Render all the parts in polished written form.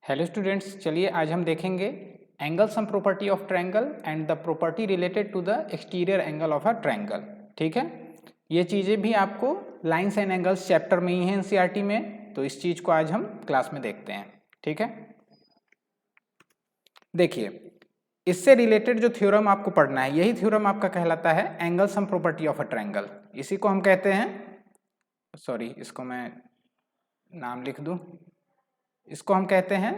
Hello students, चलिए आज हम देखेंगे angle sum property of triangle and the property related to the exterior angle of a triangle. ठीक है, ये चीज़ें भी आपको लाइंस एंड एंगल्स चैप्टर में ही है एनसीईआरटी में, तो इस चीज़ को आज हम क्लास में देखते हैं। ठीक है, देखिए इससे रिलेटेड जो थ्योरम आपको पढ़ना है, यही थ्योरम आपका कहलाता है angle sum property of a triangle. इसी को हम कहते हैं, सॉरी इसको मैं नाम लिख दूं, इसको हम कहते हैं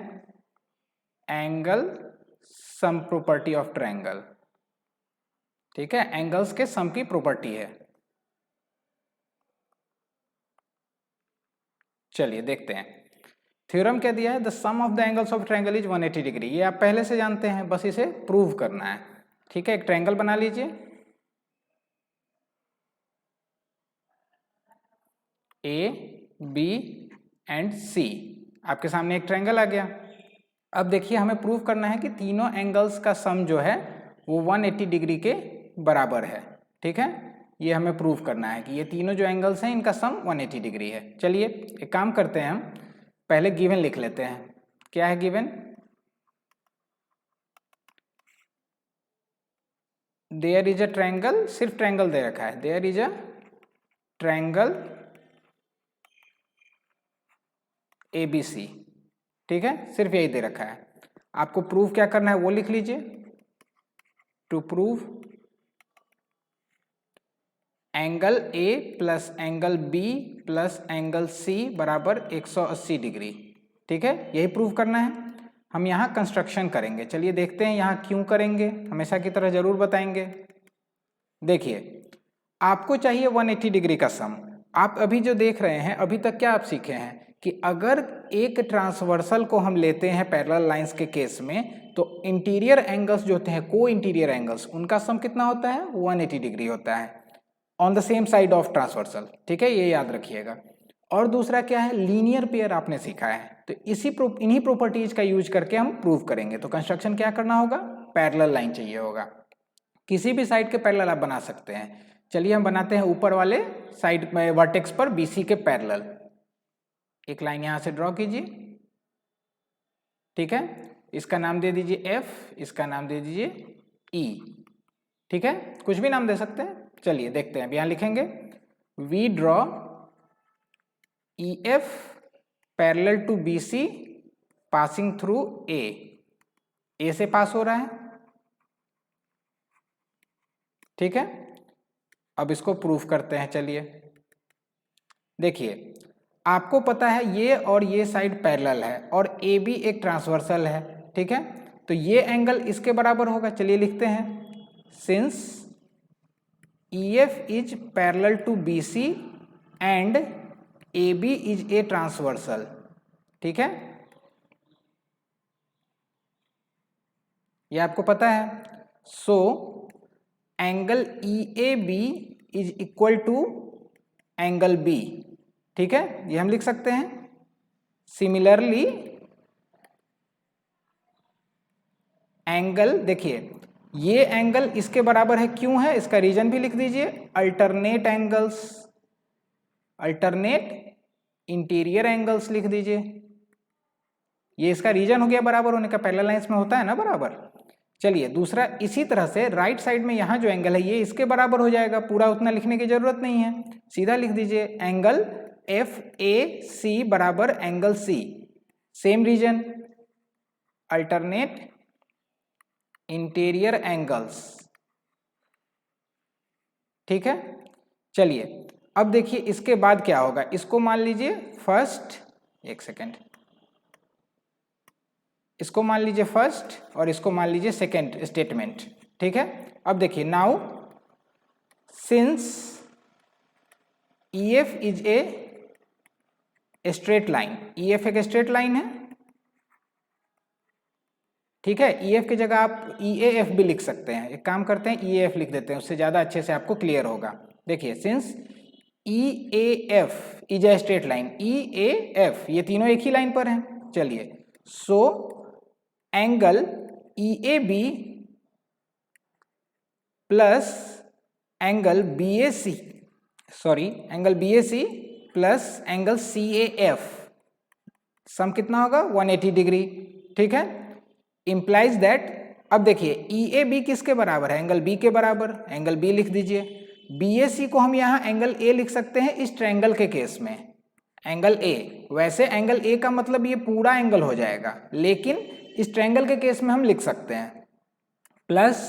angle sum property of triangle. ठीक है, एंगल्स के सम की प्रॉपर्टी है। चलिए देखते हैं थ्योरम क्या दिया है, the sum of the angles of triangle is 180 degree. ये आप पहले से जानते हैं, बस इसे प्रूव करना है। ठीक है, एक ट्रायंगल बना लीजिए, ए बी एंड सी। आपके सामने एक ट्रायंगल आ गया। अब देखिए हमें प्रूव करना है कि तीनों एंगल्स का सम जो है वो 180 डिग्री के बराबर है। ठीक है, ये हमें प्रूव करना है कि ये तीनों जो एंगल्स हैं इनका सम 180 डिग्री है। चलिए एक काम करते हैं, हम पहले गिवन लिख लेते हैं। क्या है given? There is a triangle, सिर्फ ट्रायंगल दे रखा है, there is a triangle ABC। ठीक है, सिर्फ यही दे रखा है। आपको प्रूव क्या करना है वो लिख लीजिए। To prove angle A plus angle B plus angle C बराबर 180 डिग्री। ठीक है, यही प्रूव करना है। हम यहाँ कंस्ट्रक्शन करेंगे। चलिए देखते हैं यहाँ क्यों करेंगे, हमेशा की तरह जरूर बताएंगे। देखिए आपको चाहिए 180 डिग्री का सम। आप अभी जो देख रहे हैं, अभी तक क्या आप सीखे हैं कि अगर एक ट्रांसवर्सल को हम लेते हैं पैरेलल लाइंस के केस में, तो इंटीरियर एंगल्स जो होते हैं, को इंटीरियर एंगल्स, उनका सम कितना होता है? 180 डिग्री होता है on the same side of transversal. ठीक है, ये याद रखिएगा। और दूसरा क्या है, लीनियर पेयर आपने सीखा है, तो इन्हीं प्रॉपर्टीज का यूज करके हम प्रूव करेंगे। तो कंस्ट्रक्शन क्या करना होगा? पैरेलल लाइन चाहिए होगा। किसी भी साइड के पैरेलल आप बना सकते हैं। चलिए हम बनाते हैं ऊपर वाले साइड में वर्टेक्स पर BC के पैरेलल। एक लाइन यहां से ड्रॉ कीजिए। ठीक है, इसका नाम दे दीजिए F, इसका नाम दे दीजिए E। ठीक है, कुछ भी नाम दे सकते हैं। चलिए देखते हैं, अब यहां लिखेंगे we draw EF parallel to BC passing through A से पास हो रहा है। ठीक है, अब इसको प्रूफ करते हैं। चलिए देखिए, आपको पता है ये और ये साइड पैरेलल है और AB एक ट्रांसवर्सल है। ठीक है, तो ये एंगल इसके बराबर होगा। चलिए लिखते हैं, since EF is parallel to BC and AB is a transversal. ठीक है, ये आपको पता है। So angle EAB is equal to angle B। ठीक है, ये हम लिख सकते हैं। सिमिलरली एंगल, देखिए ये एंगल इसके बराबर है, क्यों है इसका रीजन भी लिख दीजिए। Alternate angles, alternate interior angles लिख दीजिए। ये इसका रीजन हो गया बराबर होने का, पैरेलल लाइंस में होता है ना बराबर। चलिए दूसरा, इसी तरह से राइट साइड में यहाँ जो एंगल है ये इसके बराबर हो जाएगा। पूरा उतना लिखने की जरूरत नहीं है, सीधा लिख दीजिए एंगल FAC बराबर angle C। Same reason, alternate interior angles. ठीक है, चलिए अब देखिए इसके बाद क्या होगा। इसको मान लीजिए फर्स्ट, एक सेकेंड, इसको मान लीजिए फर्स्ट और इसको मान लीजिए सेकेंड स्टेटमेंट। ठीक है, अब देखिए now since EF is a straight line, EF एक स्ट्रेट लाइन है। ठीक है, EF की जगह आप EAF भी लिख सकते हैं। एक काम करते हैं, EAF लिख देते हैं, उससे ज्यादा अच्छे से आपको क्लियर होगा। देखिए since EAF is a straight line, EAF ये तीनों एक ही लाइन पर हैं। चलिए सो angle EAB plus angle BAC, sorry angle BAC plus angle CAF सम कितना होगा 180 डिग्री, ठीक है। इम्प्लाइज दैट, अब देखिए EAB किसके बराबर है, एंगल B के बराबर, एंगल B लिख दीजिए। BAC को हम यहाँ एंगल A लिख सकते हैं इस ट्रायंगल के केस में, एंगल A। वैसे एंगल A का मतलब ये पूरा एंगल हो जाएगा, लेकिन इस ट्रायंगल के केस में हम लिख सकते हैं प्लस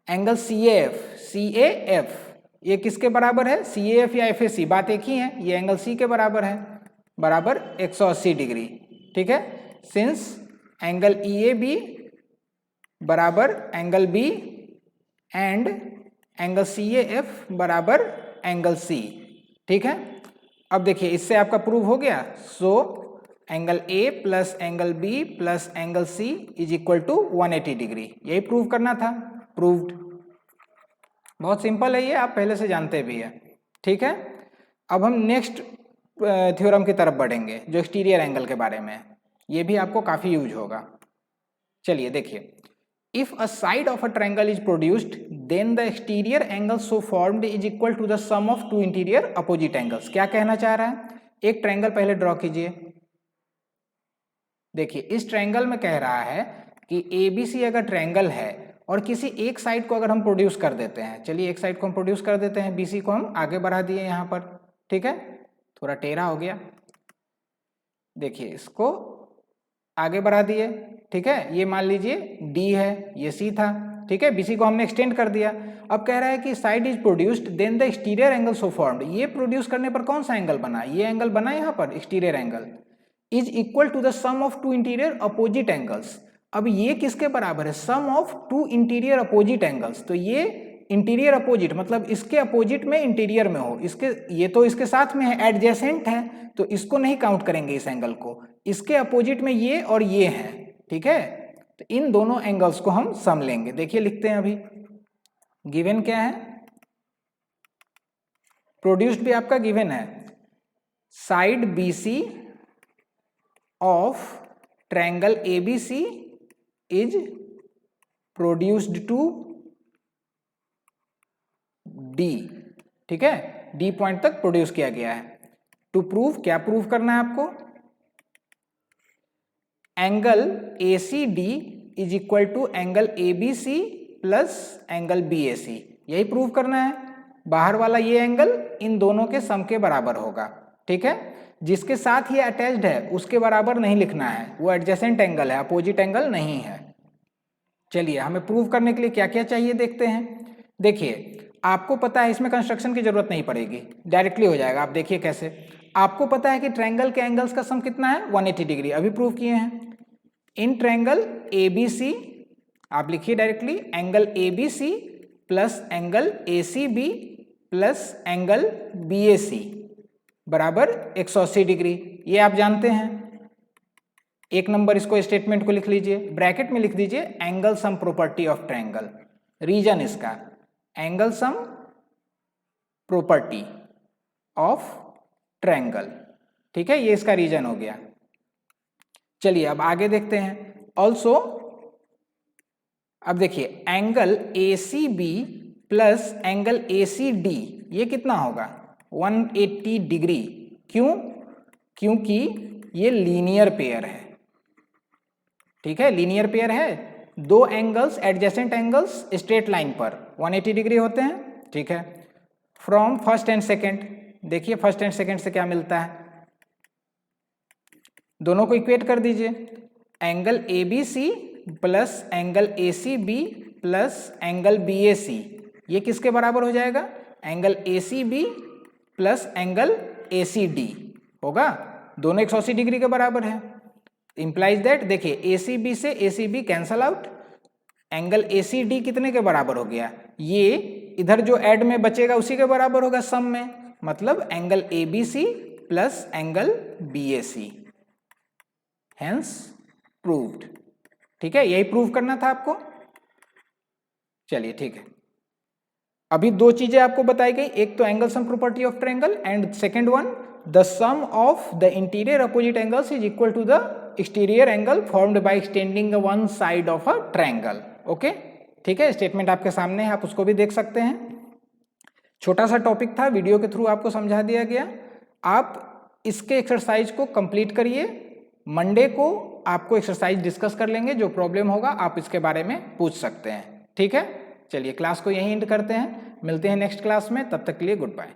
एंगल CAF ये किसके बराबर है, CAF या FAC, बात एक ही है, ये एंगल C के बराबर है, बराबर 180 डिग्री, ठीक है। सिंस एंगल EAB बराबर angle B and angle CAF बराबर एंगल C, ठीक है। अब देखिए इससे आपका प्रूव हो गया। So angle A plus angle B plus angle C is equal to 180 degree, यही प्रूव करना था, प्रूव्ड। बहुत सिंपल है ये, आप पहले से जानते भी हैं, ठीक है। अब हम नेक्स्ट थ्योरम की तरफ बढ़ेंगे जो एक्सटीरियर एंगल के बारे में है, ये भी आपको काफ़ी यूज होगा। चलिए देखिए, if a side of a triangle is produced then the exterior angle so formed is equal to the sum of two interior opposite angles. क्या कहना चाह रहा है, एक ट्रायंगल पहले ड्रॉ कीजिए। देखिए इस ट्रायंगल में कह रहा है कि ABC अगर ट्रायंगल है और किसी एक साइड को अगर हम प्रोड्यूस कर देते हैं, चलिए एक साइड को हम प्रोड्यूस कर देते हैं, BC को हम आगे बढ़ा दिए यहाँ पर, ठीक है, थोड़ा टेढ़ा हो गया, देखिए इसको आगे बढ़ा दिए, ठीक है, ये मान लीजिए D है, ये C था, ठीक है, BC को हमने एक्सटेंड कर दिया। अब कह रहा है कि side is produced then the exterior angle so formed, ये प्रोड्यूस करने पर कौन सा एंगल बना, ये एंगल बना यहाँ पर exterior angle, is equal to the sum of two interior opposite angles. अब ये किसके बराबर है, sum of two interior opposite angles, तो ये इंटीरियर अपोजिट मतलब इसके अपोजिट में इंटीरियर में हो, इसके ये तो इसके साथ में है, एडजेसेंट है, तो इसको नहीं काउंट करेंगे इस एंगल को, इसके अपोजिट में ये और ये है, ठीक है, तो इन दोनों एंगल्स को हम सम लेंगे। देखिए लिखते हैं, अभी गिवन क्या है, प्रोड्यूस्ड भी आपका गिवन है, side BC of triangle ABC is produced to D, ठीक है, D पॉइंट तक प्रोड्यूस किया गया है। टू प्रूव, क्या प्रूव करना है आपको, angle ACD is equal to angle ABC plus angle BAC, यही प्रूव करना है। बाहर वाला ये एंगल इन दोनों के सम के बराबर होगा, ठीक है, जिसके साथ ये अटैच्ड है उसके बराबर नहीं लिखना है, वो एडजेसेंट एंगल है, अपोजिट एंगल नहीं है। चलिए हमें प्रूव करने के लिए क्या क्या चाहिए देखते हैं। देखिए आपको पता है इसमें कंस्ट्रक्शन की जरूरत नहीं पड़ेगी, डायरेक्टली हो जाएगा। आप देखिए कैसे, आपको पता है कि ट्रायंगल के एंगल्स का सम कितना है 180 डिग्री, अभी प्रूव किए हैं। इन ट्रायंगल ABC आप लिखिए directly, angle ABC plus angle ACB plus angle BAC बराबर 180 डिग्री, ये आप जानते हैं। एक नंबर इसको स्टेटमेंट को लिख लीजिए, ब्रैकेट में लिख दीजिए angle sum property of triangle, reason इसका angle sum property of triangle, ठीक है, ये इसका रीजन हो गया। चलिए अब आगे देखते हैं। ऑल्सो अब देखिए angle ACB plus angle ACD ये कितना होगा 180 डिग्री, क्यों, क्योंकि ये लीनियर पेयर है, ठीक है, लीनियर पेयर है, दो angles adjacent angles straight line पर 180 डिग्री होते हैं, ठीक है। फ्रॉम फर्स्ट एंड सेकंड, देखिए फर्स्ट एंड सेकंड से क्या मिलता है, दोनों को इक्वेट कर दीजिए, angle ABC plus angle ACB plus angle BAC ये किसके बराबर हो जाएगा, angle ACB plus angle ACD होगा, दोनों 180 डिग्री के बराबर है। इंप्लाइज दैट, देखिए ACB से ACB cancel out, angle ACD कितने के बराबर हो गया, ये इधर जो ऐड में बचेगा उसी के बराबर होगा सम में, मतलब angle ABC plus angle BAC, hence proved, ठीक है, यही प्रूव करना था आपको। चलिए ठीक है, अभी दो चीजें आपको बताई गई, एक तो angle sum property of triangle and second one the sum of the interior opposite angles is equal to the exterior angle formed by extending one side of a triangle, okay, ठीक है, स्टेटमेंट आपके सामने है, आप उसको भी देख सकते हैं। छोटा सा टॉपिक था, वीडियो के थ्रू आपको समझा दिया गया, आप इसके एक्सरसाइज को कंप्लीट करिए, मंडे को आपको एक्सरसाइज डिस्कस कर लेंगे, जो प्रॉब्लम होगा आप इसके बारे में पूछ सकते हैं। ठीक है, चलिए क्लास को यहीं एंड करते हैं, मिलते हैं नेक्स्ट क्लास में, तब तक के लिए गुड बाय।